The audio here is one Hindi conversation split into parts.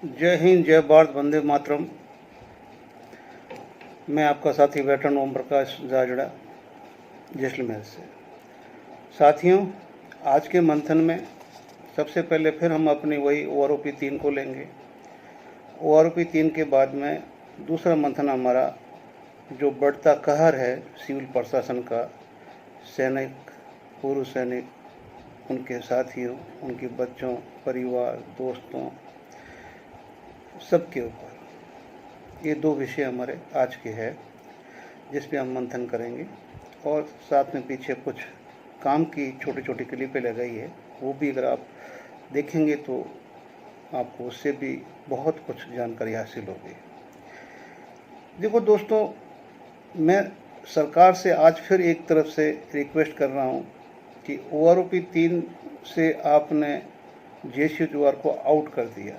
जय हिंद, जय भारत, वंदे मातरम। मैं आपका साथी वेटरन ओम प्रकाश जाजड़ा, जैसलमेर से। साथियों, आज के मंथन में सबसे पहले फिर हम अपनी वही OROP 3 को लेंगे। OROP 3 के बाद में दूसरा मंथन हमारा जो बढ़ता कहर है सिविल प्रशासन का, सैनिक, पूर्व सैनिक, उनके साथियों, उनके बच्चों, परिवार, दोस्तों, सबके ऊपर, ये दो विषय हमारे आज के हैं जिस पे हम मंथन करेंगे। और साथ में पीछे कुछ काम की छोटी छोटी क्लिपें लगाई है, वो भी अगर आप देखेंगे तो आपको उससे भी बहुत कुछ जानकारी हासिल होगी। देखो दोस्तों, मैं सरकार से आज फिर एक तरफ से रिक्वेस्ट कर रहा हूँ कि OROP 3 से आपने JCOR को आउट कर दिया।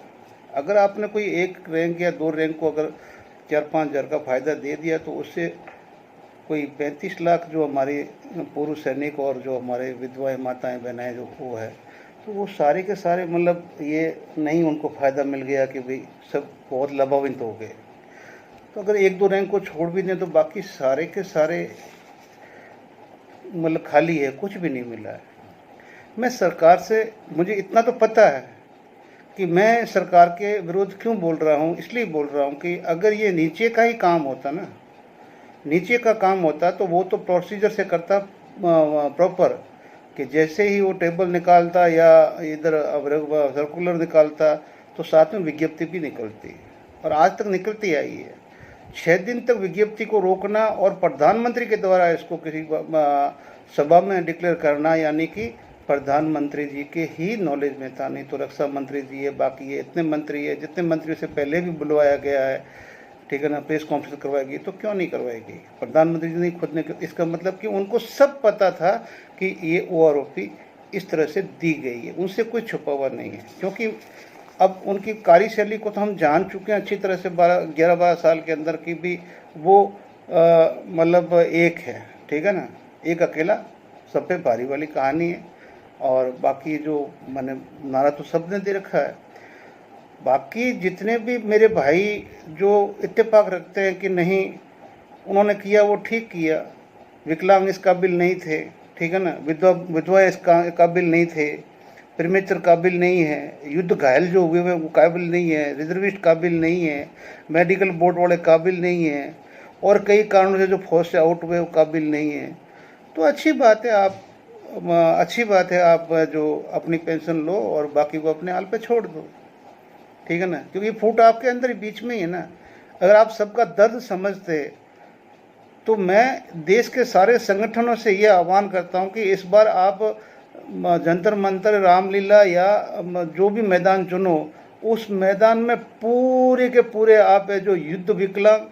अगर आपने कोई एक रैंक या 2 रैंक को अगर 4-5 हज़ार का फ़ायदा दे दिया तो उससे कोई 35 लाख जो हमारे पूर्व सैनिक और जो हमारे विधवाएं, माताएं, बहनें जो वो है, तो वो सारे के सारे मतलब ये नहीं उनको फ़ायदा मिल गया कि भाई सब बहुत लाभान्वित हो गए। तो अगर 1-2 रैंक को छोड़ भी दें तो बाकी सारे के सारे मतलब खाली है, कुछ भी नहीं मिला है। मैं सरकार से, मुझे इतना तो पता है कि मैं सरकार के विरुद्ध क्यों बोल रहा हूँ, इसलिए बोल रहा हूँ कि अगर ये नीचे का ही काम होता ना, नीचे का काम होता तो वो तो प्रोसीजर से करता प्रॉपर, कि जैसे ही वो टेबल निकालता या इधर सर्कुलर निकालता तो साथ में विज्ञप्ति भी निकलती, और आज तक निकलती आई है। 6 दिन तक विज्ञप्ति को रोकना और प्रधानमंत्री के द्वारा इसको किसी सभा में डिक्लेयर करना, यानी कि प्रधानमंत्री जी के ही नॉलेज में था। नहीं तो रक्षा मंत्री जी है, बाकी ये इतने मंत्री है, जितने मंत्रियों से पहले भी बुलवाया गया है, ठीक है ना, प्रेस कॉन्फ्रेंस करवाएगी, तो क्यों नहीं करवाएगी? प्रधानमंत्री जी ने खुद ने, इसका मतलब कि उनको सब पता था कि ये OROP इस तरह से दी गई है, उनसे कोई छुपा हुआ नहीं है। क्योंकि अब उनकी कार्यशैली को तो हम जान चुके हैं अच्छी तरह से, 11-12 साल के अंदर की भी वो मतलब एक है, ठीक है ना, एक अकेला सब पे भारी वाली कहानी है। और बाकी जो मैंने नारा तो सब ने दे रखा है। बाकी जितने भी मेरे भाई जो इत्तेफाक रखते हैं कि नहीं उन्होंने किया वो ठीक किया, विकलांग इस काबिल नहीं थे, ठीक है ना, विधवा इस काबिल नहीं थे, प्रीमेचर काबिल नहीं है, युद्ध घायल जो हुए हैं वो काबिल नहीं है, रिजर्विस्ट काबिल नहीं है, मेडिकल बोर्ड वाले काबिल नहीं है, और कई कारणों से जो फौज से आउट हुए वो काबिल नहीं है। तो अच्छी बात है, आप जो अपनी पेंशन लो और बाकी को अपने हाल पे छोड़ दो, ठीक है ना, क्योंकि फूट आपके अंदर ही बीच में ही है ना। अगर आप सबका दर्द समझते तो मैं देश के सारे संगठनों से ये आह्वान करता हूँ कि इस बार आप जंतर मंतर, रामलीला या जो भी मैदान चुनो, उस मैदान में पूरे के पूरे आप जो युद्ध विकलांग,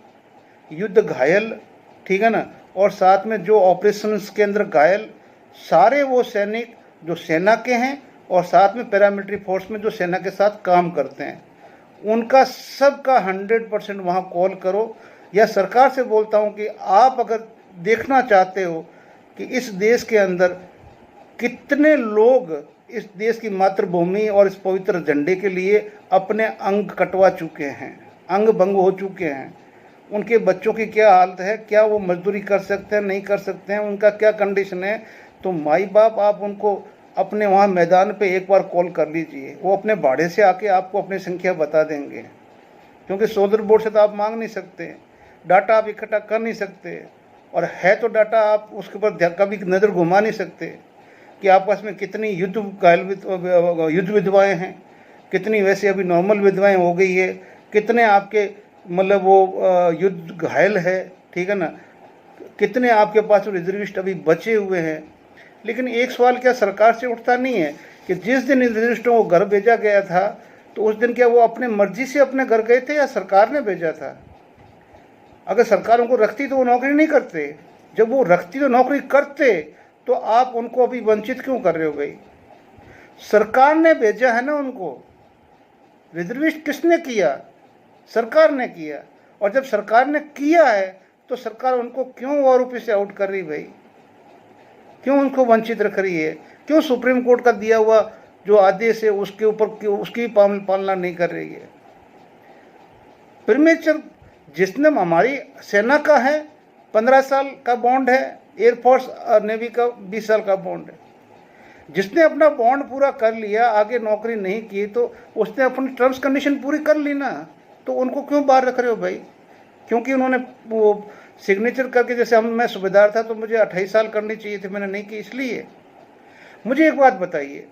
युद्ध घायल, ठीक है ना, और साथ में जो ऑपरेशंस के अंदर घायल, सारे वो सैनिक जो सेना के हैं और साथ में पैरामिलिट्री फोर्स में जो सेना के साथ काम करते हैं, उनका सबका 100% वहाँ कॉल करो। या सरकार से बोलता हूँ कि आप अगर देखना चाहते हो कि इस देश के अंदर कितने लोग इस देश की मातृभूमि और इस पवित्र झंडे के लिए अपने अंग कटवा चुके हैं, अंग भंग हो चुके हैं, उनके बच्चों की क्या हालत है, क्या वो मजदूरी कर सकते हैं, नहीं कर सकते हैं, उनका क्या कंडीशन है, तो माई बाप आप उनको अपने वहाँ मैदान पे एक बार कॉल कर लीजिए, वो अपने भाड़े से आके आपको अपनी संख्या बता देंगे। क्योंकि सोल्जर बोर्ड से तो आप मांग नहीं सकते, डाटा आप इकट्ठा कर नहीं सकते, और है तो डाटा आप उसके ऊपर कभी नज़र घुमा नहीं सकते कि आपस में कितनी युद्ध विधवाएँ हैं, कितनी वैसे अभी नॉर्मल विधवाएँ हो गई है, कितने आपके मतलब वो युद्ध घायल है, ठीक है ना, कितने आपके पास रिजर्विस्ट अभी बचे हुए हैं। लेकिन एक सवाल क्या सरकार से उठता नहीं है कि जिस दिन रिजर्विस्टों को घर भेजा गया था तो उस दिन क्या वो अपने मर्जी से अपने घर गए थे या सरकार ने भेजा था? अगर सरकार उनको रखती तो वो नौकरी नहीं करते, जब वो रखती तो नौकरी करते, तो आप उनको अभी वंचित क्यों कर रहे हो भाई? सरकार ने भेजा है ना उनको। रिजर्विस्ट किसने किया? सरकार ने किया। और जब सरकार ने किया है तो सरकार उनको क्यों OROP से आउट कर रही भाई? क्यों उनको वंचित रख रही है? क्यों सुप्रीम कोर्ट का दिया हुआ जो आदेश है उसके ऊपर उसकी पालना नहीं कर रही है? प्रीमेचर जिसने हमारी सेना का है 15 साल का बॉन्ड है, एयरफोर्स और नेवी का 20 साल का बॉन्ड है। जिसने अपना बॉन्ड पूरा कर लिया, आगे नौकरी नहीं की, तो उसने अपनी टर्म्स कंडीशन पूरी कर ली ना, तो उनको क्यों बाहर रख रहे हो भाई? क्योंकि उन्होंने वो सिग्नेचर करके, जैसे मैं सूबेदार था तो मुझे 28 साल करनी चाहिए थी, मैंने नहीं की। इसलिए मुझे एक बात बताइए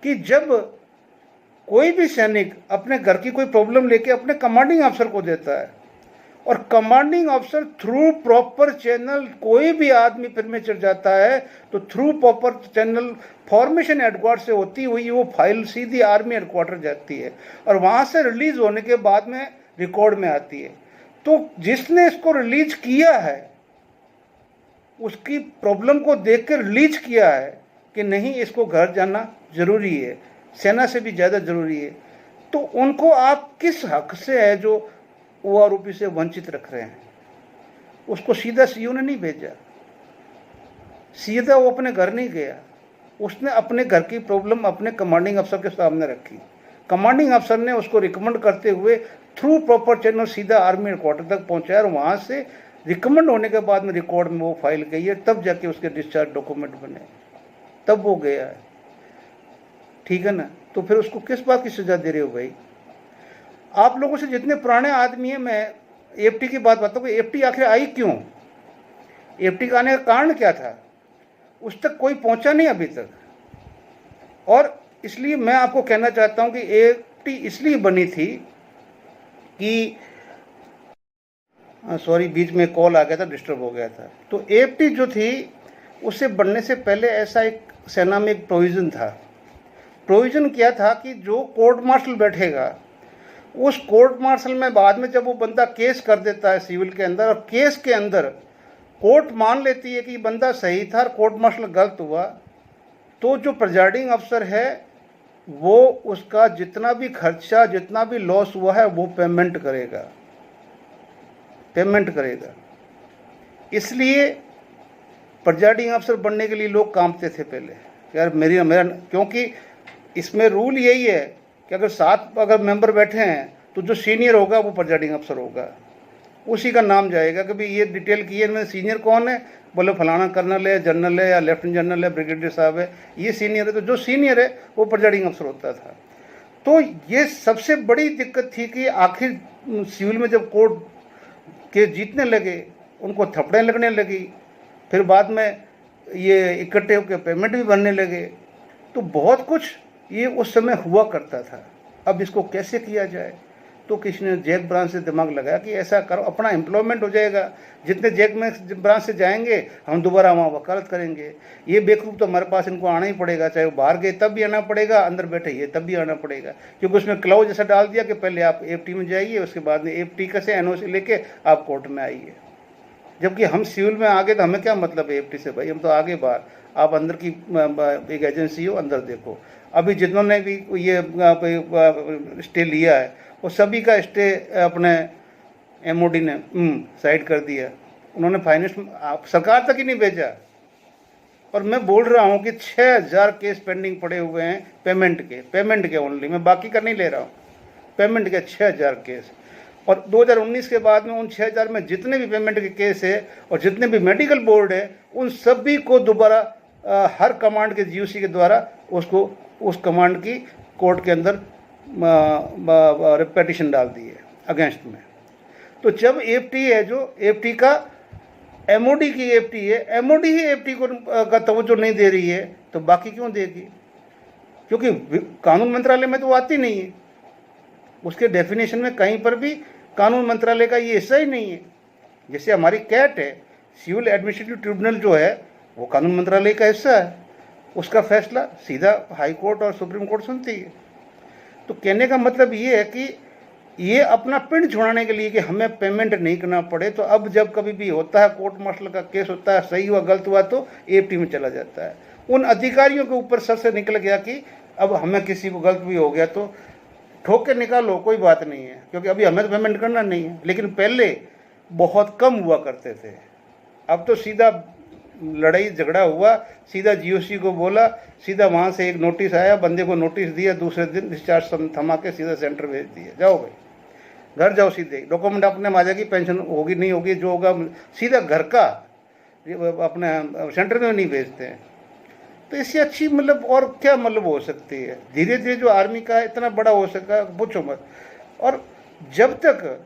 कि जब कोई भी सैनिक अपने घर की कोई प्रॉब्लम लेके अपने कमांडिंग ऑफिसर को देता है, और commanding officer through proper channel, कोई भी आदमी प्रीमेचर जाता है तो through proper channel formation headquarter से होती हुई वो फाइल सीधी आर्मी हेडक्वार्टर जाती है, और वहाँ से रिलीज होने के बाद में रिकॉर्ड में आती है। तो जिसने इसको रिलीज किया है, उसकी प्रॉब्लम को देख कर रिलीज किया है कि नहीं, इसको घर जाना जरूरी है, सेना से भी ज़्यादा जरूरी है, तो उनको आप किस हक से है जो वो आरोपी से वंचित रख रहे हैं? उसको सीधा सीओ ने नहीं भेजा, सीधा वो अपने घर नहीं गया, उसने अपने घर की प्रॉब्लम अपने कमांडिंग अफसर के सामने रखी। कमांडिंग अफसर ने उसको रिकमेंड करते हुए थ्रू प्रॉपर चैनल सीधा आर्मी हेडक्वार्टर तक पहुंचाया, और वहाँ से रिकमेंड होने के बाद में रिकॉर्ड में वो फाइल गई है, तब जाके उसके डिस्चार्ज डॉक्यूमेंट बने, तब वो गया है। ठीक है ना? तो फिर उसको किस बात की सजा दे रहे हो भाई? आप लोगों से जितने पुराने आदमी हैं, मैं एफटी की बात बताऊँ कि एफटी आखिर आई क्यों, एफटी का आने का कारण क्या था, उस तक कोई पहुंचा नहीं अभी तक। और इसलिए मैं आपको कहना चाहता हूं कि एफटी इसलिए बनी थी कि सॉरी, बीच में कॉल आ गया था, डिस्टर्ब हो गया था। तो एफटी जो थी, उससे बनने से पहले ऐसा एक सेना में एक प्रोविज़न था। प्रोविज़न क्या था कि जो कोर्ट मार्शल बैठेगा, उस कोर्ट मार्शल में बाद में जब वो बंदा केस कर देता है सिविल के अंदर, और केस के अंदर कोर्ट मान लेती है कि बंदा सही था और कोर्ट मार्शल गलत हुआ, तो जो प्रिजाइडिंग अफसर है वो उसका जितना भी खर्चा, जितना भी लॉस हुआ है, वो पेमेंट करेगा। इसलिए प्रिजाइडिंग अफसर बनने के लिए लोग कांपते थे पहले, यार मेरा, क्योंकि इसमें रूल यही है कि अगर 7 मेंबर बैठे हैं तो जो सीनियर होगा वो प्रिजाइडिंग अफसर होगा, उसी का नाम जाएगा कि भाई ये डिटेल की है, इनमें सीनियर कौन है, बोले फलाना कर्नल है, जनरल है, या लेफ्टिनेंट जनरल है, ब्रिगेडियर साहब है, ये सीनियर है, तो जो सीनियर है वो प्रिजाइडिंग अफसर होता था। तो ये सबसे बड़ी दिक्कत थी कि आखिर सिविल में जब कोर्ट के जीतने लगे, उनको थपड़ें लगने लगी, फिर बाद में ये इकट्ठे होकर पेमेंट भी बनने लगे, तो बहुत कुछ ये उस समय हुआ करता था। अब इसको कैसे किया जाए, तो किसी ने जैक ब्रांच से दिमाग लगाया कि ऐसा करो, अपना एम्प्लॉयमेंट हो जाएगा, जितने जैक में ब्रांच से जाएंगे हम दोबारा वहाँ वकालत करेंगे। ये बेवकूफ़ तो हमारे पास इनको आना ही पड़ेगा, चाहे वो बाहर गए तब भी आना पड़ेगा, अंदर बैठे ये तब भी आना पड़ेगा, क्योंकि उसमें क्लाउज ऐसा डाल दिया कि पहले आप एफटी में जाइए, उसके बाद में एफटी का से एनओसी लेके आप कोर्ट में आइए। जबकि हम सिविल में आगे तो हमें क्या मतलब है एफटी से भाई, हम तो आगे बाहर, आप अंदर की एक एजेंसी हो, अंदर देखो। अभी जिन्होंने भी ये स्टे लिया है वो सभी का स्टे अपने एमओडी ने साइड कर दिया, उन्होंने फाइनेंस सरकार तक ही नहीं भेजा। और मैं बोल रहा हूँ कि 6000 केस पेंडिंग पड़े हुए हैं पेमेंट के ओनली, मैं बाकी का नहीं ले रहा हूँ, पेमेंट के 6000 केस। और 2019 के बाद में उन 6000 में जितने भी पेमेंट के केस है और जितने भी मेडिकल बोर्ड है, उन सभी को दोबारा हर कमांड के जीओसी के द्वारा उसको उस कमांड की कोर्ट के अंदर पिटीशन डाल दी है अगेंस्ट में। तो जब एफटी है, जो एफटी का एमओडी की एफटी है, एमओडी ही एफटी को का तवज्जो नहीं दे रही है, तो बाकी क्यों देगी? क्योंकि कानून मंत्रालय में तो वो आती नहीं है, उसके डेफिनेशन में कहीं पर भी कानून मंत्रालय का ये हिस्सा ही नहीं है। जैसे हमारी कैट है, सिविल एडमिनिस्ट्रेटिव ट्रिब्यूनल जो है, वो कानून मंत्रालय का हिस्सा है, उसका फैसला सीधा हाई कोर्ट और सुप्रीम कोर्ट सुनती है। तो कहने का मतलब ये है कि ये अपना पिंड छुड़ाने के लिए कि हमें पेमेंट नहीं करना पड़े, तो अब जब कभी भी होता है कोर्ट मार्शल का केस होता है, सही हुआ गलत हुआ, तो एफटी में चला जाता है। उन अधिकारियों के ऊपर सर से निकल गया कि अब हमें किसी को गलत भी हो गया तो ठोक के निकालो, कोई बात नहीं है, क्योंकि अभी हमें तो पेमेंट करना नहीं है। लेकिन पहले बहुत कम हुआ करते थे, अब तो सीधा लड़ाई झगड़ा हुआ, सीधा जीओसी को बोला, सीधा वहाँ से एक नोटिस आया, बंदे को नोटिस दिया, दूसरे दिन डिस्चार्ज थमा के सीधा सेंटर भेज दिया, जाओ भाई। घर जाओ सीधे, डॉक्यूमेंट अपने में आ जाएगी, पेंशन होगी नहीं होगी जो होगा सीधा घर का, अपने सेंटर में नहीं भेजते हैं। तो इससे अच्छी मतलब और क्या मतलब हो सकती है। धीरे धीरे जो आर्मी का इतना बड़ा हो सका पूछो मत। और जब तक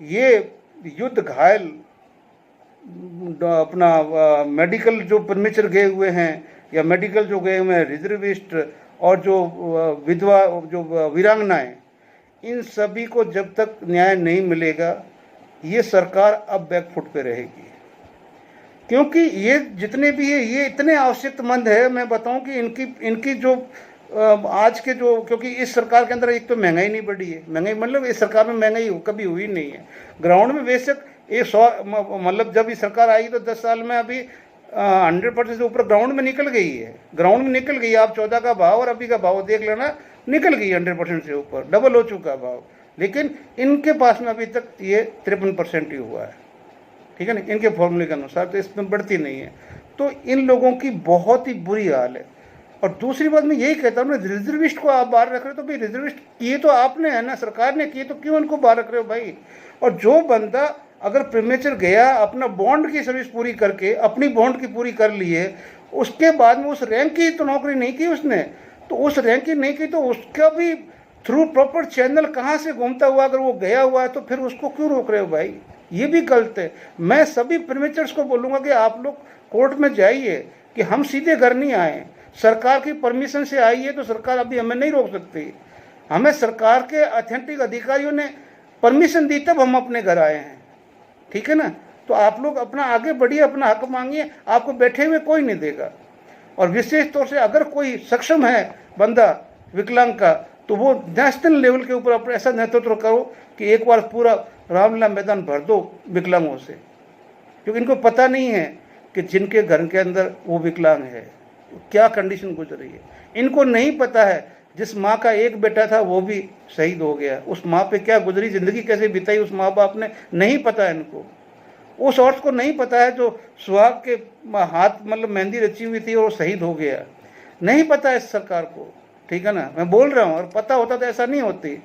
ये युद्ध घायल अपना मेडिकल जो प्रीमेचर गए हुए हैं या मेडिकल जो गए हुए हैं रिजर्विस्ट और जो विधवा जो वीरांगनाएं, इन सभी को जब तक न्याय नहीं मिलेगा ये सरकार अब बैकफुट पे रहेगी। क्योंकि ये जितने भी है ये इतने आवश्यकतामंद है, मैं बताऊं कि इनकी जो आज के जो, क्योंकि इस सरकार के अंदर एक तो महंगाई नहीं बढ़ी है, महंगाई मतलब इस सरकार में महंगाई कभी हुई नहीं है। ग्राउंड में बेशक ये 100 मतलब जब ये सरकार आई तो 10 साल में अभी 100% से ऊपर ग्राउंड में निकल गई है, ग्राउंड में निकल गई। आप 14 का भाव और अभी का भाव देख लेना, निकल गई 100% से ऊपर, डबल हो चुका भाव। लेकिन इनके पास में अभी तक ये 53% ही हुआ है, ठीक है ना, इनके फॉर्मूले के अनुसार, तो इसमें बढ़ती नहीं है। तो इन लोगों की बहुत ही बुरी हाल है। और दूसरी बात मैं यही कहता हूँ ना, रिजर्विस्ट को आप बाहर रख रहे हो तो भाई रिजर्विस्ट किए तो आपने है ना, सरकार ने किए, तो क्यों उनको बाहर रख रहे हो भाई। और जो बंदा अगर प्रीमेचर गया अपना बॉन्ड की सर्विस पूरी करके, अपनी बॉन्ड की पूरी कर लिए, उसके बाद में उस रैंक की तो नौकरी नहीं की उसने, तो उस रैंक की नहीं की तो उसका भी थ्रू प्रॉपर चैनल कहाँ से घूमता हुआ अगर वो गया हुआ है तो फिर उसको क्यों रोक रहे हो भाई, ये भी गलत है। मैं सभी प्रीमेचर्स को बोलूँगा कि आप लोग कोर्ट में जाइए कि हम सीधे घर नहीं आए, सरकार की परमिशन से आई है तो सरकार अभी हमें नहीं रोक सकती। हमें सरकार के ऑथेंटिक अधिकारियों ने परमिशन दी तब हम अपने घर आए हैं, ठीक है ना। तो आप लोग अपना आगे बढ़िए, अपना हक मांगिए, आपको बैठे हुए कोई नहीं देगा। और विशेष तौर से अगर कोई सक्षम है बंदा विकलांग का, तो वो नेशनल लेवल के ऊपर अपना ऐसा नेतृत्व करो कि एक बार पूरा रामलीला मैदान भर दो विकलांगों से। क्योंकि इनको पता नहीं है कि जिनके घर के अंदर वो विकलांग है क्या कंडीशन गुजर रही है। इनको नहीं पता है जिस माँ का एक बेटा था वो भी शहीद हो गया, उस माँ पे क्या गुजरी ज़िंदगी, कैसे बिताई उस माँ बाप ने, नहीं पता है इनको। उस औरत को नहीं पता है जो सुहाग के हाथ मतलब मेहंदी रची हुई थी और वो शहीद हो गया, नहीं पता है इस सरकार को, ठीक है ना। मैं बोल रहा हूँ, और पता होता तो ऐसा नहीं होती।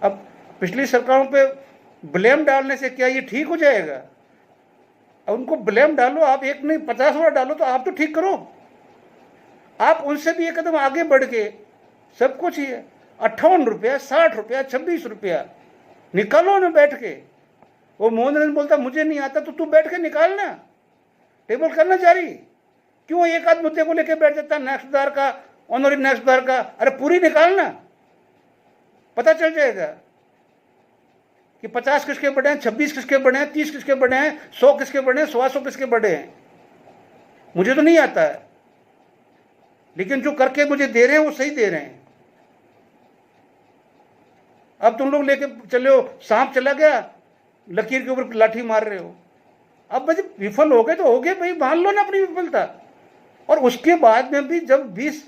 अब पिछली सरकारों पे ब्लेम डालने से क्या ये ठीक हो जाएगा। अब उनको ब्लेम डालो, आप एक नहीं 50 बार डालो, तो आप तो ठीक करो। आप उनसे भी एक कदम आगे बढ़ के सब कुछ ही है, 58 रुपया, 60 रुपया, 26 रुपया निकालो ना बैठ के। वो मोहन रंजन बोलता मुझे नहीं आता, तो तू बैठ के निकालना, टेबल करना जारी। क्यों एक आध मुद्दे को लेके बैठ जाता, नेक्स्ट सुधार का, ऑनरी नेक्स्ट सुधार का, अरे पूरी निकालना, पता चल जाएगा कि 50 किसके बढ़े हैं, 26 किसके बढ़े हैं, 30 किसके बढ़े हैं, 100 किसके बढ़े हैं, 100 किसके बढ़े हैं। मुझे तो नहीं आता है, लेकिन जो करके मुझे दे रहे हैं वो सही दे रहे हैं। अब तुम लोग लेके चले हो, सांप चला गया लकीर के ऊपर लाठी मार रहे हो। अब भाई विफल हो गए तो हो गए भाई, मान लो ना अपनी विफलता। और उसके बाद में भी जब 20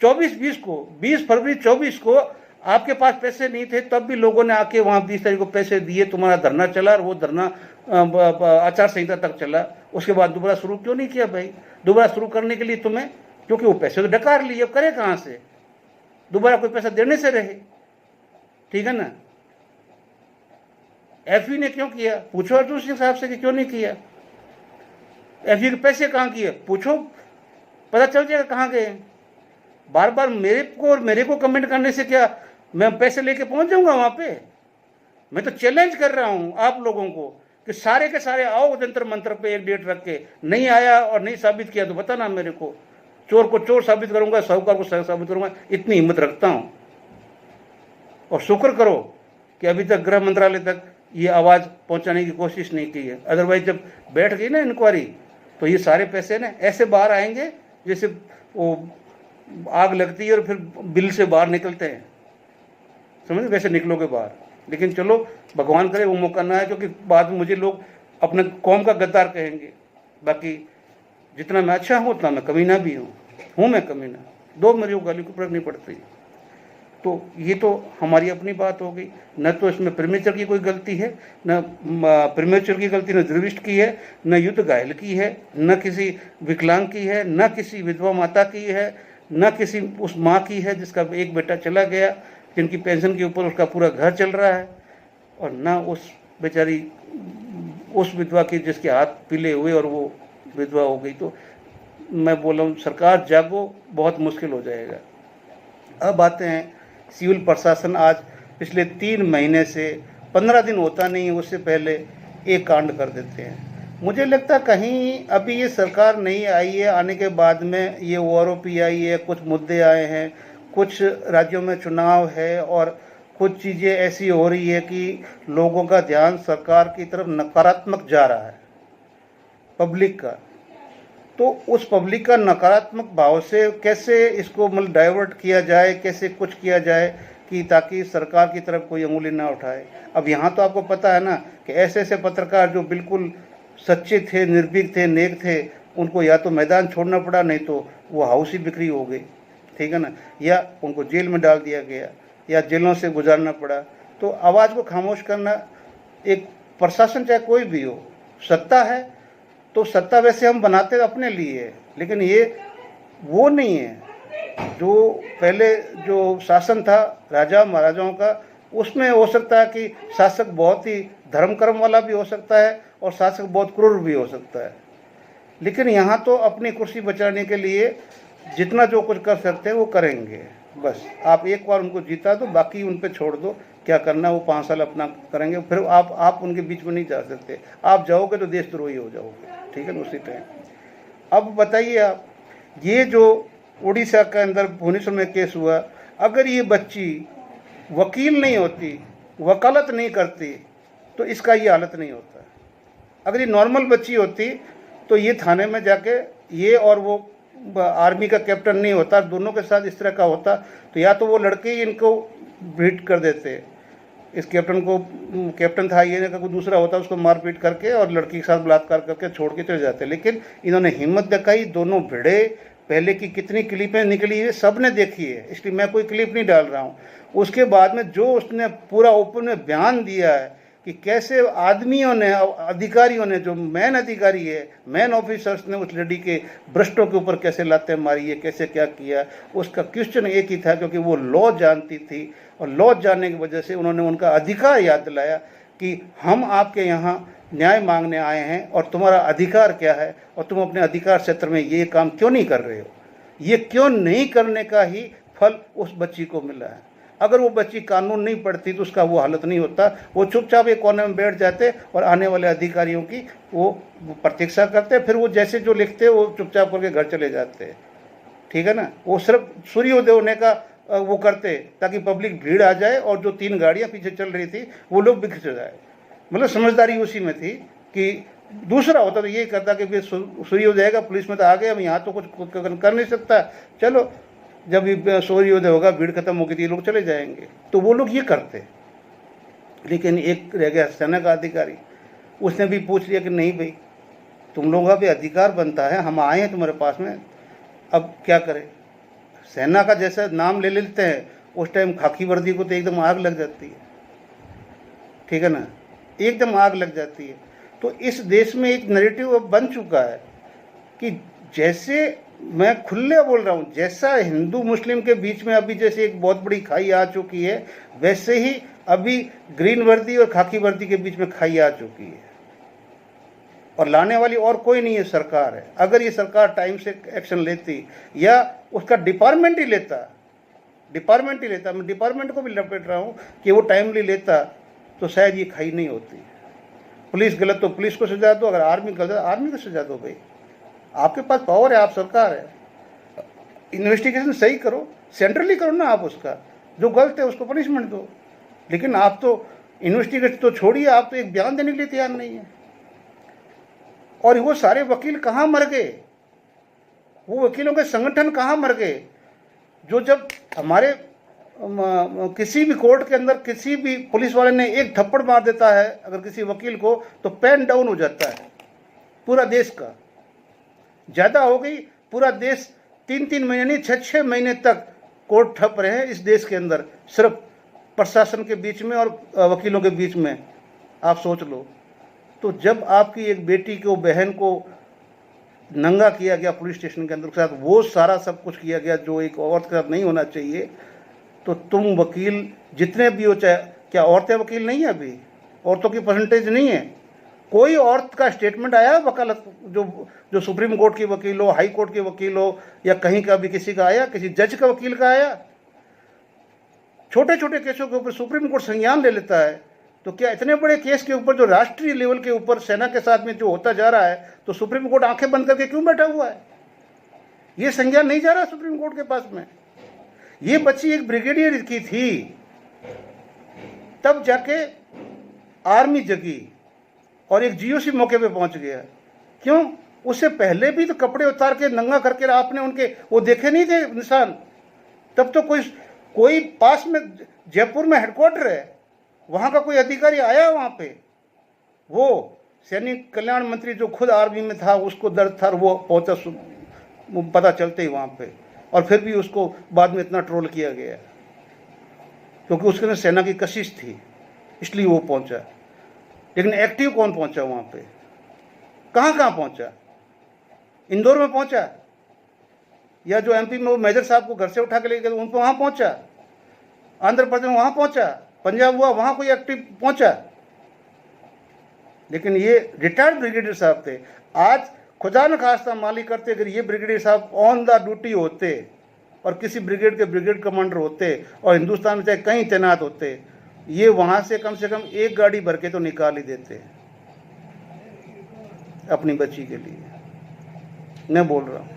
फरवरी 24 को आपके पास पैसे नहीं थे, तब भी लोगों ने आके वहाँ 20 तारीख को पैसे दिए, तुम्हारा धरना चला, और वो धरना आचार संहिता तक चला। उसके बाद दोबारा शुरू क्यों नहीं किया भाई। दोबारा शुरू करने के लिए तुम्हें, क्योंकि वो पैसे तो डकार लिए, अब करे कहाँ से, दोबारा कोई पैसा देने से रहे, ठीक है ना। एफई ने क्यों किया, पूछो अर्जुन सिंह साहब से कि क्यों नहीं किया। एफई के पैसे कहाँ किए, पूछो, पता चल जाएगा कहाँ गए। बार बार मेरे को कमेंट करने से क्या मैं पैसे लेके पहुंच जाऊंगा वहां पे। मैं तो चैलेंज कर रहा हूं आप लोगों को कि सारे के सारे आओ जंतर मंत्र पे एक डेट रख के, नहीं आया और नहीं साबित किया तो बताना मेरे को, चोर को चोर साबित करूंगा, साहूकार को साबित करूंगा, इतनी हिम्मत रखता हूं। और शुक्र करो कि अभी तक गृह मंत्रालय तक ये आवाज़ पहुंचाने की कोशिश नहीं की है। अदरवाइज जब बैठ गई ना इंक्वायरी, तो ये सारे पैसे ना ऐसे बाहर आएंगे जैसे वो आग लगती है और फिर बिल से बाहर निकलते हैं, समझे, वैसे निकलोगे बाहर। लेकिन चलो भगवान करे वो मौका ना है, क्योंकि बाद में मुझे लोग अपने कौम का गद्दार कहेंगे। बाकी जितना मैं अच्छा हूँ उतना मैं कमीना भी हूँ मैं कमीना, दो मेरी गाली को फर्क नहीं पड़ती। तो ये तो हमारी अपनी बात हो गई, न तो इसमें प्रीमेचर की कोई गलती है, न प्रीमेचर की गलती न रिजर्विस्ट की है, न युद्ध घायल की है, न किसी विकलांग की है, न किसी विधवा माता की है, न किसी उस माँ की है जिसका एक बेटा चला गया, जिनकी पेंशन के ऊपर उसका पूरा घर चल रहा है। और ना उस बेचारी उस विधवा की जिसके हाथ पीले हुए और वो विधवा हो गई। तो मैं बोल रहा हूँ सरकार जागो, बहुत मुश्किल हो जाएगा। अब आते हैं सिविल प्रशासन। आज पिछले 3 महीने से 15 दिन होता नहीं, उससे पहले एक कांड कर देते हैं। मुझे लगता है कहीं अभी ये सरकार नहीं आई है, आने के बाद में ये OROP आई है, कुछ मुद्दे आए हैं, कुछ राज्यों में चुनाव है और कुछ चीज़ें ऐसी हो रही है कि लोगों का ध्यान सरकार की तरफ नकारात्मक जा रहा है, पब्लिक का। तो उस पब्लिक का नकारात्मक भाव से कैसे इसको मतलब डाइवर्ट किया जाए, कैसे कुछ किया जाए कि ताकि सरकार की तरफ कोई अंगुली ना उठाए। अब यहाँ तो आपको पता है ना कि ऐसे ऐसे पत्रकार जो बिल्कुल सच्चे थे, निर्भीक थे, नेक थे, उनको या तो मैदान छोड़ना पड़ा, नहीं तो वो हाउस ही बिक्री हो गई, ठीक है ना, या उनको जेल में डाल दिया गया या जेलों से गुजारना पड़ा। तो आवाज़ को खामोश करना, एक प्रशासन चाहे कोई भी हो, सत्ता है तो सत्ता वैसे हम बनाते अपने लिए है, लेकिन ये वो नहीं है जो पहले जो शासन था राजा महाराजाओं का, उसमें हो सकता है कि शासक बहुत ही धर्म कर्म वाला भी हो सकता है और शासक बहुत क्रूर भी हो सकता है। लेकिन यहाँ तो अपनी कुर्सी बचाने के लिए जितना जो कुछ कर सकते हैं वो करेंगे। बस आप एक बार उनको जीता दो, बाकी उन पे छोड़ दो, क्या करना वो 5 साल अपना करेंगे, फिर आप उनके बीच में नहीं जा सकते। आप जाओगे तो देशद्रोही हो जाओगे, ठीक है ना, उसी टाइम। अब बताइए आप, ये जो उड़ीसा के अंदर भुवनेश्वर में केस हुआ, अगर ये बच्ची वकील नहीं होती, वकालत नहीं करती, तो इसका ये हालत नहीं होता। अगर ये नॉर्मल बच्ची होती तो ये थाने में जाके ये और वो आर्मी का कैप्टन नहीं होता, दोनों के साथ इस तरह का होता, तो या तो वो लड़के ही इनको भीट कर देते, इस कैप्टन को, कैप्टन था ये का कोई दूसरा होता, उसको मारपीट करके और लड़की के साथ बलात्कार करके छोड़ के चले जाते। लेकिन इन्होंने हिम्मत दिखाई, दोनों भिड़े, पहले की कितनी क्लिपें निकली है सब ने देखी है, इसलिए मैं कोई क्लिप नहीं डाल रहा हूँ। उसके बाद में जो उसने पूरा ओपन में बयान दिया है कि कैसे आदमियों ने, अधिकारियों ने, जो मैन अधिकारी है, मैन ऑफिसर्स ने उस लेडी के भ्रष्टों के ऊपर कैसे लातें मारी है, कैसे क्या किया, उसका क्वेश्चन एक ही था, क्योंकि वो लॉ जानती थी और लॉ जानने की वजह से उन्होंने उनका अधिकार याद दिलाया कि हम आपके यहाँ न्याय मांगने आए हैं और तुम्हारा अधिकार क्या है और तुम अपने अधिकार क्षेत्र में ये काम क्यों नहीं कर रहे हो। ये क्यों नहीं करने का ही फल उस बच्ची को मिला है। अगर वो बच्ची कानून नहीं पढ़ती तो उसका वो हालत नहीं होता, वो चुपचाप एक कोने में बैठ जाते और आने वाले अधिकारियों की वो प्रतीक्षा करते, फिर वो जैसे जो लिखते वो चुपचाप करके घर चले जाते, ठीक है ना। वो सिर्फ सूर्योदय होने का वो करते ताकि पब्लिक भीड़ आ जाए और जो 3 गाड़ियाँ पीछे चल रही थी वो लोग बिखर जाए। मतलब समझदारी उसी में थी कि दूसरा होता तो यही करता कि फिर सूर्योदय का पुलिस में तो आ गए, अब यहाँ तो कुछ कर नहीं सकता, चलो जब सूर्योदय होगा भीड़ खत्म होगी तो ये लोग चले जाएंगे, तो वो लोग ये करते। लेकिन एक रह गया सेना का अधिकारी, उसने भी पूछ लिया कि नहीं भाई तुम लोगों का भी अधिकार बनता है, हम आए हैं तुम्हारे पास में, अब क्या करें। सेना का जैसा नाम ले लेते हैं उस टाइम खाकी वर्दी को तो एकदम आग लग जाती है, ठीक है ना, एकदम आग लग जाती है। तो इस देश में एक नैरेटिव अब बन चुका है कि जैसे मैं खुले बोल रहा हूँ, जैसा हिंदू मुस्लिम के बीच में अभी जैसे एक बहुत बड़ी खाई आ चुकी है, वैसे ही अभी ग्रीन वर्दी और खाकी वर्दी के बीच में खाई आ चुकी है और लाने वाली और कोई नहीं है, सरकार है। अगर ये सरकार टाइम से एक्शन लेती या उसका डिपार्टमेंट ही लेता, मैं डिपार्टमेंट को भी लपेट रहा हूँ कि वो टाइमली लेता, तो शायद ये खाई नहीं होती। पुलिस गलत तो पुलिस को सजा दो, अगर आर्मी गलत आर्मी को सजा दो, भाई आपके पास पावर है, आप सरकार है, इन्वेस्टिगेशन सही करो, सेंट्रली करो ना, आप उसका जो गलत है उसको पनिशमेंट दो। लेकिन आप तो इन्वेस्टिगेशन तो छोड़िए, आप तो एक बयान देने के लिए तैयार नहीं है। और वो सारे वकील कहाँ मर गए, वो वकीलों के संगठन कहाँ मर गए, जो जब हमारे किसी भी कोर्ट के अंदर किसी भी पुलिस वाले ने एक थप्पड़ मार देता है अगर किसी वकील को, तो पेन डाउन हो जाता है पूरा देश का। ज़्यादा हो गई, पूरा देश 3-3 महीने नहीं 6-6 महीने तक कोर्ट ठप रहे हैं इस देश के अंदर, सिर्फ प्रशासन के बीच में और वकीलों के बीच में। आप सोच लो, तो जब आपकी एक बेटी को, बहन को नंगा किया गया पुलिस स्टेशन के अंदर के साथ, वो सारा सब कुछ किया गया जो एक औरत के साथ नहीं होना चाहिए, तो तुम वकील जितने भी हो, चाहे क्या औरतें वकील नहीं है अभी, औरतों की परसेंटेज नहीं है। कोई औरत का स्टेटमेंट आया वकालत, जो जो सुप्रीम कोर्ट की वकील हो, हाई कोर्ट के वकील हो, या कहीं का भी किसी का आया, किसी जज का वकील का आया? छोटे छोटे केसों के ऊपर सुप्रीम कोर्ट संज्ञान ले लेता है, तो क्या इतने बड़े केस के ऊपर जो राष्ट्रीय लेवल के ऊपर सेना के साथ में जो होता जा रहा है, तो सुप्रीम कोर्ट आंखें बंद करके क्यों बैठा हुआ है? ये संज्ञान नहीं जा रहा सुप्रीम कोर्ट के पास में। ये बच्ची एक ब्रिगेडियर की थी, तब जाके आर्मी जगी और एक जीओसी मौके पे पहुंच गया। क्यों? उससे पहले भी तो कपड़े उतार के नंगा करके आपने उनके वो देखे नहीं थे निशान? तब तो कोई पास में जयपुर में हेडक्वार्टर है, वहां का कोई अधिकारी आया वहां पे? वो सैनिक कल्याण मंत्री जो खुद आर्मी में था, उसको दर्द था, वो पहुंचा पता चलते ही वहां पे, और फिर भी उसको बाद में इतना ट्रोल किया गया क्योंकि उसके अंदर सेना की कशिश थी, इसलिए वो पहुंचा। लेकिन एक्टिव कौन पहुंचा वहां पे? कहां कहां पहुंचा? इंदौर में पहुंचा, या जो एमपी में वो मेजर साहब को घर से उठा के ले गए उन पर वहां पहुंचा, आंध्र प्रदेश में वहां पहुंचा, पंजाब हुआ वहां कोई एक्टिव पहुंचा। लेकिन ये रिटायर्ड ब्रिगेडियर साहब थे। आज खुदा न खास्ता माली करते अगर ये ब्रिगेडियर साहब ऑन द ड्यूटी होते और किसी ब्रिगेड के ब्रिगेड कमांडर होते और हिंदुस्तान में चाहे कहीं तैनात होते, ये वहां से कम एक गाड़ी भर के तो निकाल ही देते अपनी बच्ची के लिए। मैं बोल रहा हूं,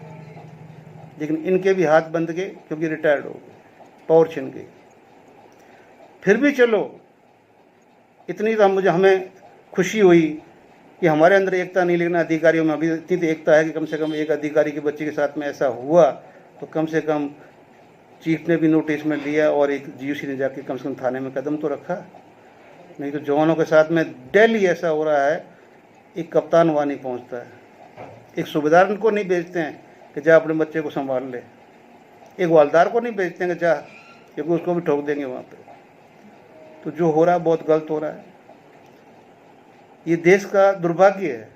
लेकिन इनके भी हाथ बंध गए क्योंकि रिटायर्ड हो गए, पावर छिन गई। फिर भी चलो, इतनी तो हमें खुशी हुई कि हमारे अंदर एकता नहीं, लेकिन अधिकारियों में अभी इतनी तो एकता है कि कम से कम एक अधिकारी के बच्चे के साथ में ऐसा हुआ तो कम से कम चीफ ने भी नोटिस में लिया और एक जीयूसी ने जाके कम से कम थाने में कदम तो रखा। नहीं तो जवानों के साथ में डेली ऐसा हो रहा है, एक कप्तान वहाँ नहीं पहुँचता है, एक सूबेदार को नहीं भेजते हैं कि जा अपने बच्चे को संभाल ले, एक हवलदार को नहीं भेजते हैं कि जा, क्योंकि उसको भी ठोक देंगे वहाँ पे। तो जो हो रहा है बहुत गलत हो रहा है। ये देश का दुर्भाग्य है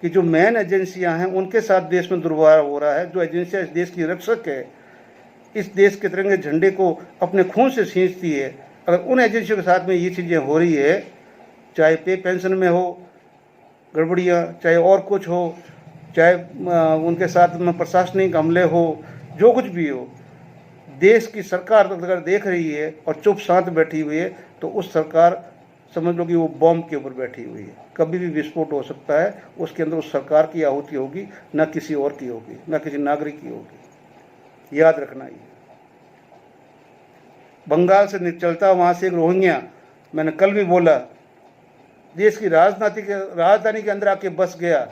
कि जो मेन एजेंसियां हैं उनके साथ देश में दुर्व्यवहार हो रहा है। जो एजेंसियां इस देश की रक्षक है, इस देश के तिरंगे झंडे को अपने खून से सींचती है, अगर उन एजेंसियों के साथ में ये चीज़ें हो रही है, चाहे पे पेंशन में हो गड़बड़ियाँ, चाहे और कुछ हो, चाहे उनके साथ में प्रशासनिक हमले हो, जो कुछ भी हो, देश की सरकार अगर देख रही है और चुप शांत बैठी हुई है तो उस सरकार समझ लो कि वो बॉम्ब के ऊपर बैठी हुई है। कभी भी विस्फोट हो सकता है, उसके अंदर उस सरकार की आहुति होगी, न किसी और की होगी, न किसी नागरिक की होगी। याद रखना ये। बंगाल से चलता वहाँ से एक रोहिंग्या, मैंने कल भी बोला, देश की राजधानी के अंदर आके बस गया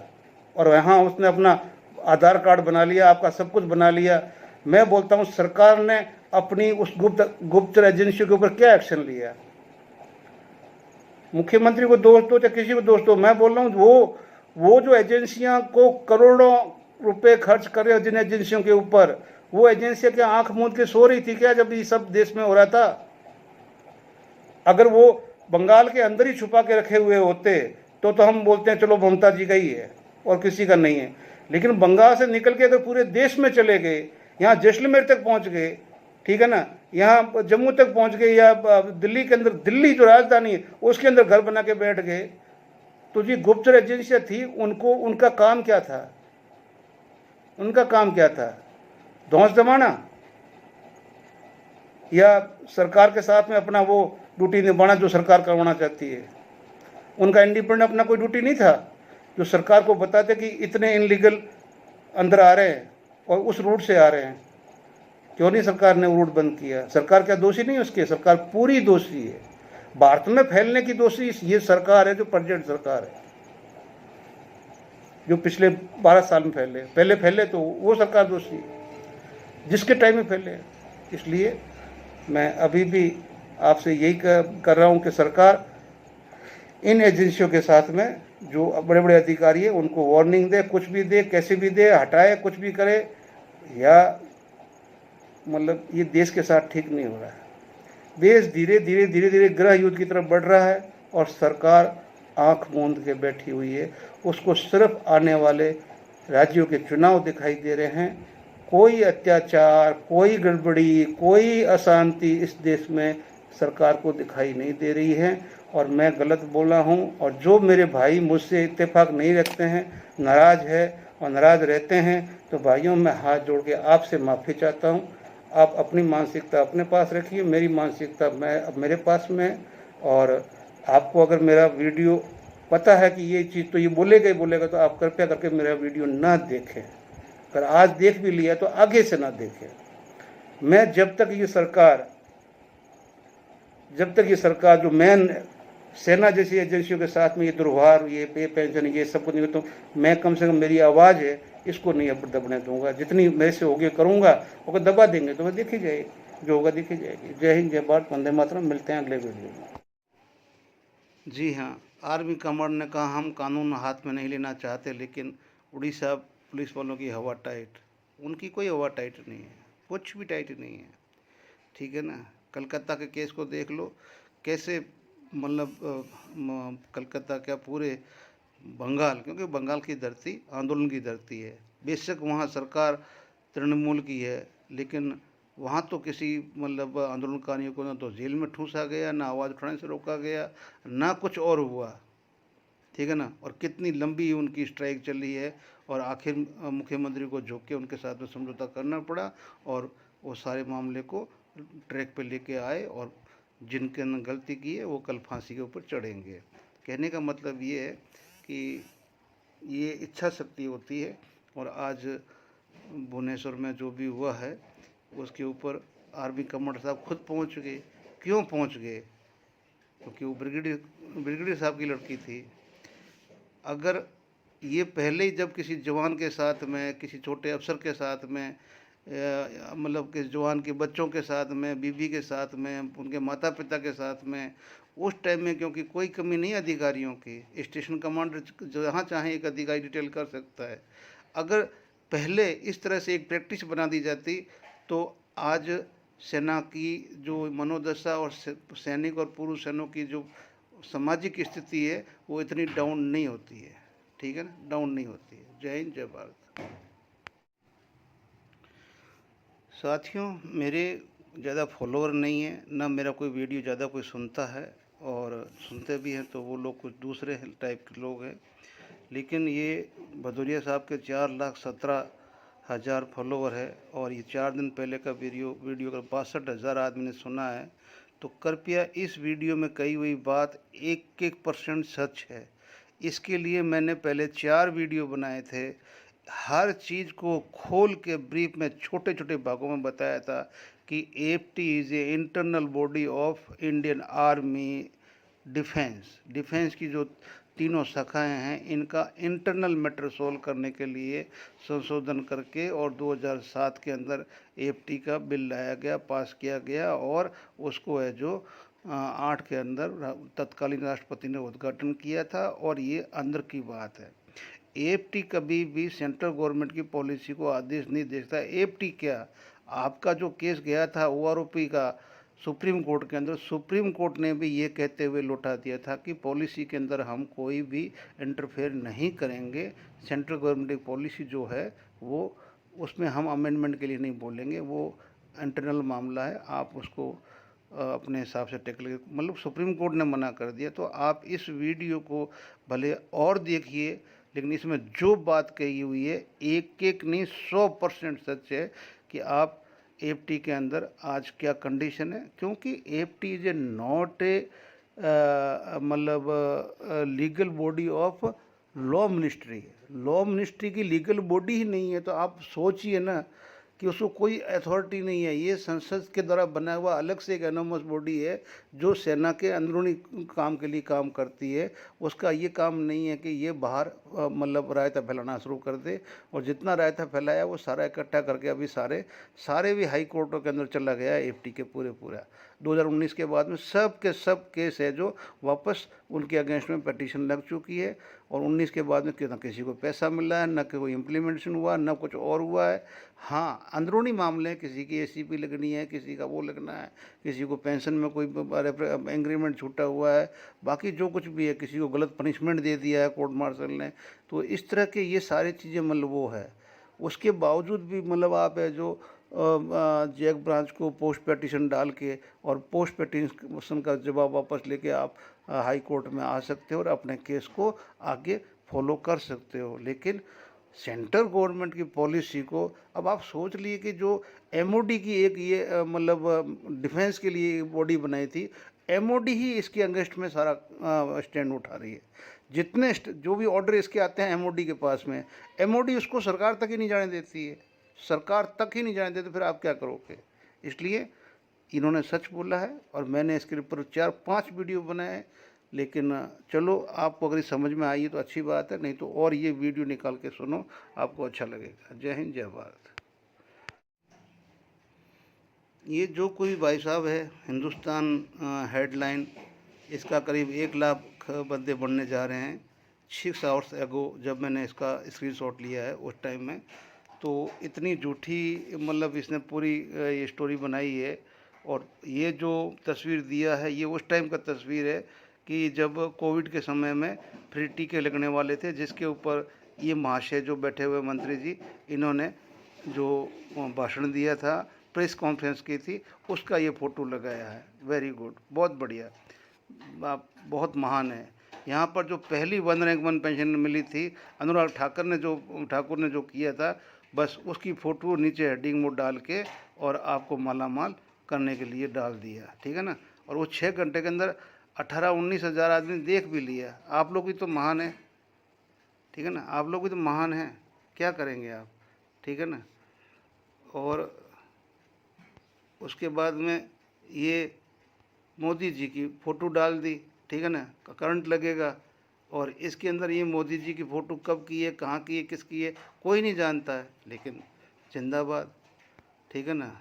और यहाँ उसने अपना आधार कार्ड बना लिया, आपका सब कुछ बना लिया। मैं बोलता हूँ सरकार ने अपनी उस गुप्तचर एजेंसियों के ऊपर क्या एक्शन लिया? मुख्यमंत्री को दोष दो चाहे किसी को दोष दो, मैं बोल रहा हूँ वो जो एजेंसियां को करोड़ों रुपए खर्च कर रहे हो जिन एजेंसियों के ऊपर, वो एजेंसियां क्या आंख मूंद के सो रही थी क्या जब ये सब देश में हो रहा था? अगर वो बंगाल के अंदर ही छुपा के रखे हुए होते तो हम बोलते हैं चलो ममता जी का ही है और किसी का नहीं है। लेकिन बंगाल से निकल के अगर पूरे देश में चले गए, यहाँ जैसलमेर तक पहुँच गए, ठीक है ना, यहाँ जम्मू तक पहुँच गए, या दिल्ली के अंदर, दिल्ली जो राजधानी है उसके अंदर घर बना के बैठ गए, तो जी गुप्तचर एजेंसियाँ थी, उनका काम क्या था? उनका काम क्या था? धौंस जमाना या सरकार के साथ में अपना वो ड्यूटी निभाना जो सरकार करवाना चाहती है? उनका इंडिपेंडेंट अपना कोई ड्यूटी नहीं था जो सरकार को बताते कि इतने इनलीगल अंदर आ रहे हैं और उस रूट से आ रहे हैं? क्यों नहीं सरकार ने रूट बंद किया? सरकार क्या दोषी नहीं है उसके? सरकार पूरी दोषी है। भारत में फैलने की दोषी ये सरकार है, जो प्रेजेंट सरकार है, जो पिछले 12 साल में पहले फैले तो वो सरकार दोषी है जिसके टाइम में फैले। इसलिए मैं अभी भी आपसे यही कर रहा हूँ कि सरकार इन एजेंसियों के साथ में जो बड़े बड़े अधिकारी हैं उनको वार्निंग दे, कुछ भी दे, कैसे भी दे, हटाए, कुछ भी करे, या मतलब ये देश के साथ ठीक नहीं हो रहा है। देश धीरे धीरे गृह युद्ध की तरफ बढ़ रहा है और सरकार आंख मूंद के बैठी हुई है। उसको सिर्फ आने वाले राज्यों के चुनाव दिखाई दे रहे हैं। कोई अत्याचार, कोई गड़बड़ी, कोई अशांति इस देश में सरकार को दिखाई नहीं दे रही है। और मैं गलत बोला हूँ, और जो मेरे भाई मुझसे इत्तेफाक नहीं रखते हैं, नाराज़ है और नाराज़ रहते हैं, तो भाइयों मैं हाथ जोड़ के आपसे माफ़ी चाहता हूँ। आप अपनी मानसिकता अपने पास रखिए, मेरी मानसिकता अब मेरे पास में है। और आपको अगर मेरा वीडियो पता है कि ये चीज़ तो ये बोलेगा ही बोलेगा, तो आप कृपया करके मेरा वीडियो ना देखें। अगर आज देख भी लिया तो आगे से ना देखें। मैं जब तक ये सरकार जो मेन सेना जैसी एजेंसियों के साथ में ये दुर्व्यवहार, ये पे पेंशन, ये सब कुछ नहीं, तो मैं कम से कम मेरी आवाज़ है इसको नहीं अब दबने दूंगा। जितनी मेरे से होगी करूंगा, अगर दबा देंगे तो मैं देखी जाएगी, जो होगा देखी जाएगी। जय हिंद, जय भारत, वंदे मातरम। मिलते हैं अगले वीडियो में। जी हाँ, आर्मी कमांडर ने कहा हम कानून हाथ में नहीं लेना चाहते, लेकिन उड़ीसा पुलिस वालों की हवा टाइट। उनकी कोई हवा टाइट नहीं है, कुछ भी टाइट नहीं है, ठीक है ना। कलकत्ता के केस को देख लो, कैसे मतलब कलकत्ता क्या पूरे बंगाल, क्योंकि बंगाल की धरती आंदोलन की धरती है। बेशक वहाँ सरकार तृणमूल की है, लेकिन वहाँ तो किसी मतलब आंदोलनकारियों को ना तो जेल में ठूंसा गया, ना आवाज़ उठाने से रोका गया, ना कुछ और हुआ, ठीक है ना। और कितनी लंबी उनकी स्ट्राइक चली है, और आखिर मुख्यमंत्री को झुक के उनके साथ में समझौता करना पड़ा, और वो सारे मामले को ट्रैक पे लेके आए, और जिनके ने गलती की है वो कल फांसी के ऊपर चढ़ेंगे। कहने का मतलब ये है कि ये इच्छा शक्ति होती है। और आज भुवनेश्वर में जो भी हुआ है उसके ऊपर आर्मी कमांडर साहब खुद पहुंच गए। क्यों पहुंच गए? क्योंकि वो ब्रिगेडियर साहब की लड़की थी। अगर ये पहले ही जब किसी जवान के साथ में, किसी छोटे अफसर के साथ में, मतलब कि जवान के बच्चों के साथ में, बीवी के साथ में, उनके माता पिता के साथ में, उस टाइम में, क्योंकि कोई कमी नहीं अधिकारियों की, स्टेशन कमांडर जहाँ चाहे एक अधिकारी डिटेल कर सकता है। अगर पहले इस तरह से एक प्रैक्टिस बना दी जाती तो आज सेना की जो मनोदशा और सैनिक और पूर्व सैनिकों की जो सामाजिक स्थिति है वो इतनी डाउन नहीं होती है, ठीक है ना, डाउन नहीं होती है। जय हिंद, जय भारत। साथियों, मेरे ज़्यादा फॉलोअर नहीं है, ना मेरा कोई वीडियो ज़्यादा कोई सुनता है, और सुनते भी हैं तो वो लोग कुछ दूसरे टाइप के लोग हैं। लेकिन ये भदौरिया साहब के 4,17,000 फॉलोवर है, और ये 4 दिन पहले का वीडियो अगर 62,000 आदमी ने सुना है, तो कृपया इस वीडियो में कही हुई बात 1% सच है। इसके लिए मैंने पहले 4 वीडियो बनाए थे, हर चीज़ को खोल के ब्रीफ में छोटे छोटे भागों में बताया था कि FT is a internal body of Indian army defence की जो तीनों शाखाएं हैं, इनका इंटरनल मैटर सोल्व करने के लिए संशोधन करके और 2007 के अंदर एफटी का बिल लाया गया, पास किया गया, और उसको है जो 8 के अंदर तत्कालीन राष्ट्रपति ने उद्घाटन किया था। और ये अंदर की बात है। एफटी कभी भी सेंट्रल गवर्नमेंट की पॉलिसी को आदेश नहीं देता। एफटी क्या, आपका जो केस गया था ओआरओपी का सुप्रीम कोर्ट के अंदर, सुप्रीम कोर्ट ने भी ये कहते हुए लौटा दिया था कि पॉलिसी के अंदर हम कोई भी इंटरफेयर नहीं करेंगे। सेंट्रल गवर्नमेंट की पॉलिसी जो है वो, उसमें हम अमेंडमेंट के लिए नहीं बोलेंगे, वो इंटरनल मामला है, आप उसको अपने हिसाब से टेकल, मतलब सुप्रीम कोर्ट ने मना कर दिया। तो आप इस वीडियो को भले और देखिए, लेकिन इसमें जो बात कही हुई है एक एक नहीं 100% सच है कि आप एफटी के अंदर आज क्या कंडीशन है। क्योंकि FT is a not a मतलब legal body of law ministry है। लॉ मिनिस्ट्री की लीगल बॉडी ही नहीं है, तो आप सोचिए ना कि उसको कोई अथॉरिटी नहीं है। ये संसद के द्वारा बना हुआ अलग से एक एनोमस बॉडी है जो सेना के अंदरूनी काम के लिए काम करती है। उसका ये काम नहीं है कि ये बाहर मतलब रायता फैलाना शुरू कर दे, और जितना रायता फैलाया वो सारा इकट्ठा करके अभी सारे भी हाई कोर्टों के अंदर चला गया है। एफटी के पूरा 2019 के बाद में सब के सब केस है जो वापस उनके अगेंस्ट में पटिशन लग चुकी है, और 19 के बाद में ना किसी को पैसा मिल रहा है, ना कोई इम्प्लीमेंटेशन हुआ, ना कुछ और हुआ है। हाँ, अंदरूनी मामले हैं, किसी की एसीपी लगनी है, किसी का वो लगना है, किसी को पेंशन में कोई एग्रीमेंट छूटा हुआ है, बाकी जो कुछ भी है, किसी को गलत पनिशमेंट दे दिया है कोर्ट मार्शल ने। तो इस तरह के ये सारी चीज़ें मतलब वो है। उसके बावजूद भी मतलब आप है जो जैक ब्रांच को पोस्ट पिटीशन डाल के और पोस्ट पिटीशन का जवाब वापस लेके आप हाई कोर्ट में आ सकते हो और अपने केस को आगे फॉलो कर सकते हो। लेकिन सेंट्रल गवर्नमेंट की पॉलिसी को अब आप सोच लिए कि जो एमओडी की एक ये मतलब डिफेंस के लिए बॉडी बनाई थी, एमओडी ही इसके अगेंस्ट में सारा स्टैंड उठा रही है। जितने जो भी ऑर्डर इसके आते हैं एमओडी के पास में, एमओडी उसको सरकार तक ही नहीं जाने देती है, सरकार तक ही नहीं जाने देती, फिर आप क्या करोगे। इसलिए इन्होंने सच बोला है और मैंने इसके ऊपर 4-5 वीडियो बनाए हैं। लेकिन चलो, आपको अगर समझ में आई तो अच्छी बात है, नहीं तो और ये वीडियो निकाल के सुनो, आपको अच्छा लगेगा। जय हिंद, जय भारत। ये जो कोई भाई साहब है, हिंदुस्तान हेडलाइन, इसका करीब 1 लाख बंदे बढ़ने जा रहे हैं। 6 आवर्स एगो जब मैंने इसका स्क्रीनशॉट लिया है उस टाइम में, तो इतनी झूठी मतलब इसने पूरी ये स्टोरी बनाई है। और ये जो तस्वीर दिया है ये उस टाइम का तस्वीर है कि जब कोविड के समय में फ्री टीके लगने वाले थे, जिसके ऊपर ये महाशय जो बैठे हुए मंत्री जी, इन्होंने जो भाषण दिया था, प्रेस कॉन्फ्रेंस की थी, उसका ये फ़ोटो लगाया है। वेरी गुड, बहुत बढ़िया, आप बहुत महान है। यहाँ पर जो पहली 1 रैंक 1 पेंशन मिली थी, अनुराग ठाकुर ने जो किया था, बस उसकी फ़ोटो नीचे हेडिंग मोड डाल के और आपको मालामाल करने के लिए डाल दिया, ठीक है ना। और वो 6 घंटे के अंदर 18-19 हज़ार आदमी देख भी लिया। आप लोग भी तो महान है, ठीक है ना, आप लोग भी तो महान हैं, क्या करेंगे आप, ठीक है ना। और उसके बाद में ये मोदी जी की फ़ोटो डाल दी, ठीक है ना, करंट लगेगा। और इसके अंदर ये मोदी जी की फ़ोटो कब की है, कहाँ की है, किसकी है, कोई नहीं जानता है, लेकिन जिंदाबाद, ठीक है ना।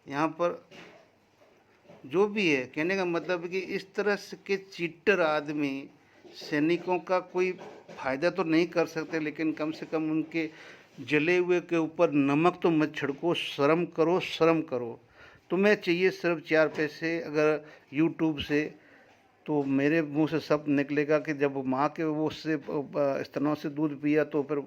यहाँ पर जो भी है, कहने का मतलब है कि इस तरह के चीटर आदमी सैनिकों का कोई फ़ायदा तो नहीं कर सकते, लेकिन कम से कम उनके जले हुए के ऊपर नमक तो मत छिड़को, शर्म करो, शर्म करो। तुम्हें चाहिए सिर्फ 4 पैसे अगर यूट्यूब से, तो मेरे मुंह से सब निकलेगा कि जब माँ के वो उससे स्तनों से दूध पिया तो फिर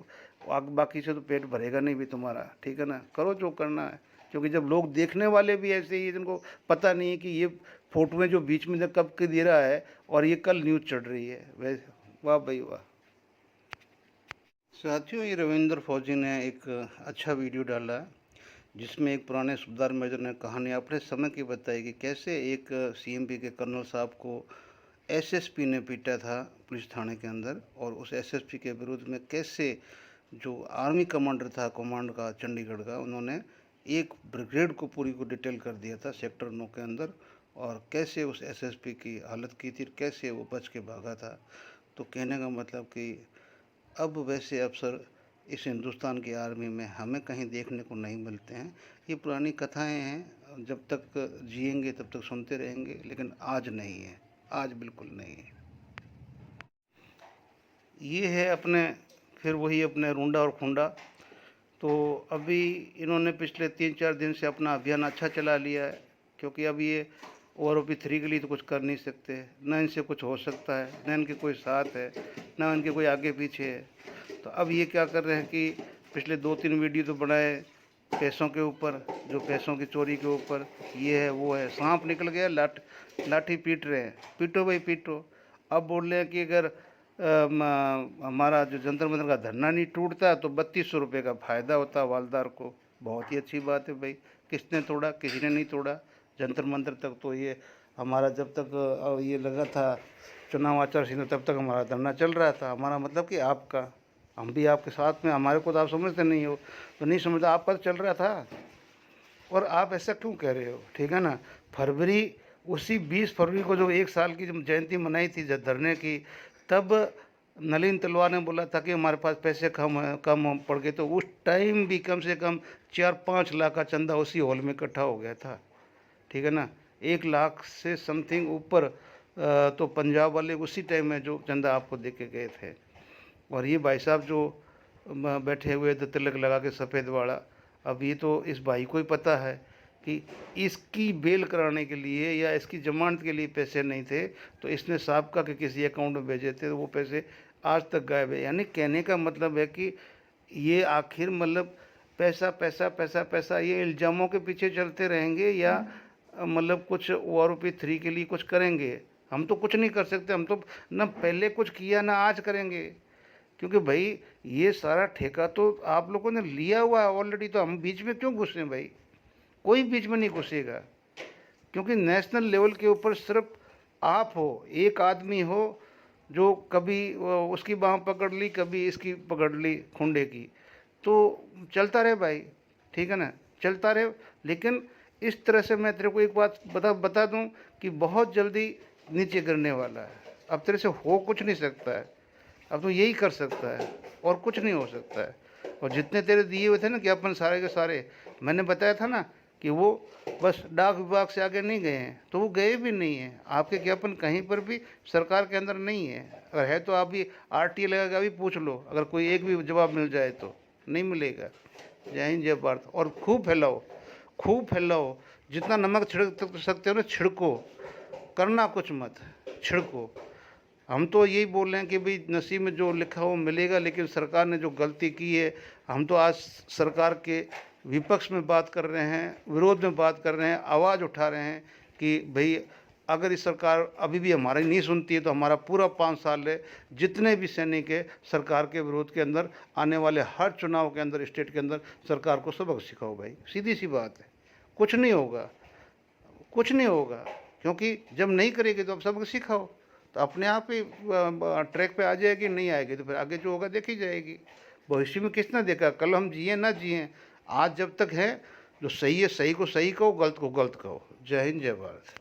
बाकी से तो पेट भरेगा नहीं भी तुम्हारा, ठीक है ना। करो जो करना है, क्योंकि जब लोग देखने वाले भी ऐसे ही, जिनको पता नहीं है कि ये फोटोएं जो बीच में कब के दे रहा है और ये कल न्यूज़ चढ़ रही है। वैसे वाह भाई वाह। साथियों, ये रविंद्र फौजी ने एक अच्छा वीडियो डाला जिसमें एक पुराने सूबेदार मेजर ने कहानी अपने समय की बताई कि कैसे एक सीएमपी के कर्नल साहब को एसएसपी ने पीटा था पुलिस थाने के अंदर, और उस एसएसपी के विरुद्ध में कैसे जो आर्मी कमांडर था, कमांड का चंडीगढ़ का, उन्होंने एक ब्रिगेड को पूरी को डिटेल कर दिया था सेक्टर 9 के अंदर, और कैसे उस एसएसपी की हालत की थी, कैसे वो बच के भागा था। तो कहने का मतलब कि अब वैसे अफसर इस हिंदुस्तान की आर्मी में हमें कहीं देखने को नहीं मिलते हैं। ये पुरानी कथाएं हैं, जब तक जिएंगे तब तक सुनते रहेंगे, लेकिन आज नहीं है, आज बिल्कुल नहीं है। ये है अपने फिर वही अपने रूंडा और खुंडा। तो अभी इन्होंने पिछले 3-4 दिन से अपना अभियान अच्छा चला लिया है, क्योंकि अब ये OROP 3 के लिए तो कुछ कर नहीं सकते, न इनसे कुछ हो सकता है, न इनके कोई साथ है, न इनके कोई आगे पीछे है। तो अब ये क्या कर रहे हैं कि पिछले 2-3 वीडियो तो बनाए पैसों के ऊपर, जो पैसों की चोरी के ऊपर, ये है वो है, सांप निकल गया, लाठी पीट रहे हैं, पीटो भाई पीटो। अब बोल रहे हैं कि अगर हमारा जो जंतर मंतर का धरना नहीं टूटता तो 3200 रुपये का फ़ायदा होता हवालदार को। बहुत ही अच्छी बात है भाई, किसने तोड़ा, किसी ने नहीं तोड़ा। जंतर मंतर तक तो ये हमारा जब तक ये लगा था चुनाव आचार संहिता, तब तक हमारा धरना चल रहा था। हमारा मतलब कि आपका, हम भी आपके साथ में, हमारे को तो आप समझते नहीं हो, तो नहीं समझता, आपका तो चल रहा था। और आप ऐसा क्यों कह रहे हो, ठीक है ना। फरवरी, उसी 20 फरवरी को जो 1 साल की जब जयंती मनाई थी धरने की, तब नलिन तलवार ने बोला था कि हमारे पास पैसे कम पड़ गए, तो उस टाइम भी कम से कम 4-5 लाख का चंदा उसी हॉल में इकट्ठा हो गया था, ठीक है ना। 1 लाख से समथिंग ऊपर तो पंजाब वाले उसी टाइम में जो चंदा आपको दे के गए थे। और ये भाई साहब जो बैठे हुए थे तिलक लगा के सफ़ेद वाला, अब ये तो इस भाई को ही पता है कि इसकी बेल कराने के लिए या इसकी जमानत के लिए पैसे नहीं थे, तो इसने साहबका के किसी अकाउंट में भेजे थे, तो वो पैसे आज तक गायब है। यानी कहने का मतलब है कि ये आखिर मतलब पैसा पैसा पैसा पैसा ये इल्ज़ामों के पीछे चलते रहेंगे या मतलब कुछ OROP 3 के लिए कुछ करेंगे? हम तो कुछ नहीं कर सकते, हम तो ना पहले कुछ किया ना आज करेंगे, क्योंकि भाई ये सारा ठेका तो आप लोगों ने लिया हुआ है ऑलरेडी, तो हम बीच में क्यों घुसे भाई? कोई बीच में नहीं घुसेगा, क्योंकि नेशनल लेवल के ऊपर सिर्फ आप हो, एक आदमी हो जो कभी उसकी बाँह पकड़ ली, कभी इसकी पकड़ ली खुंडे की, तो चलता रहे भाई, ठीक है ना, चलता रहे। लेकिन इस तरह से मैं तेरे को एक बात बता दूं कि बहुत जल्दी नीचे गिरने वाला है। अब तेरे से हो कुछ नहीं सकता है, अब तो यही कर सकता है और कुछ नहीं हो सकता है। और जितने तेरे दिए हुए थे ना ज्ञापन सारे के सारे, मैंने बताया था ना कि वो बस डाक विभाग से आगे नहीं गए हैं, तो वो गए भी नहीं हैं। आपके ज्ञापन कहीं पर भी सरकार के अंदर नहीं है, अगर है तो आप भी RTA लगा के अभी पूछ लो, अगर कोई एक भी जवाब मिल जाए तो नहीं मिलेगा। जय हिंद, जय भारत। और खूब फैलाओ, खूब फैलाओ, जितना नमक छिड़क सकते हो ना छिड़को, करना कुछ मत, छिड़को। हम तो यही बोल रहे हैं कि भाई नसीब में जो लिखा हो मिलेगा, लेकिन सरकार ने जो गलती की है, हम तो आज सरकार के विपक्ष में बात कर रहे हैं, विरोध में बात कर रहे हैं, आवाज़ उठा रहे हैं कि भाई अगर इस सरकार अभी भी हमारी नहीं सुनती है तो हमारा पूरा 5 साल है, जितने भी सैनिक है सरकार के विरोध के अंदर, आने वाले हर चुनाव के अंदर स्टेट के अंदर सरकार को सबक सिखाओ भाई, सीधी सी बात है। कुछ नहीं होगा, कुछ नहीं होगा, क्योंकि जब नहीं करेगी तो अब सबक सिखाओ, तो अपने आप ही ट्रैक पे आ जाएगी, नहीं आएगी तो फिर आगे जो होगा देखी जाएगी। भविष्य में किसने देखा, कल हम जिए ना जिए, आज जब तक है जो सही है सही को सही कहो, गलत को गलत कहो। जय हिंद, जय भारत।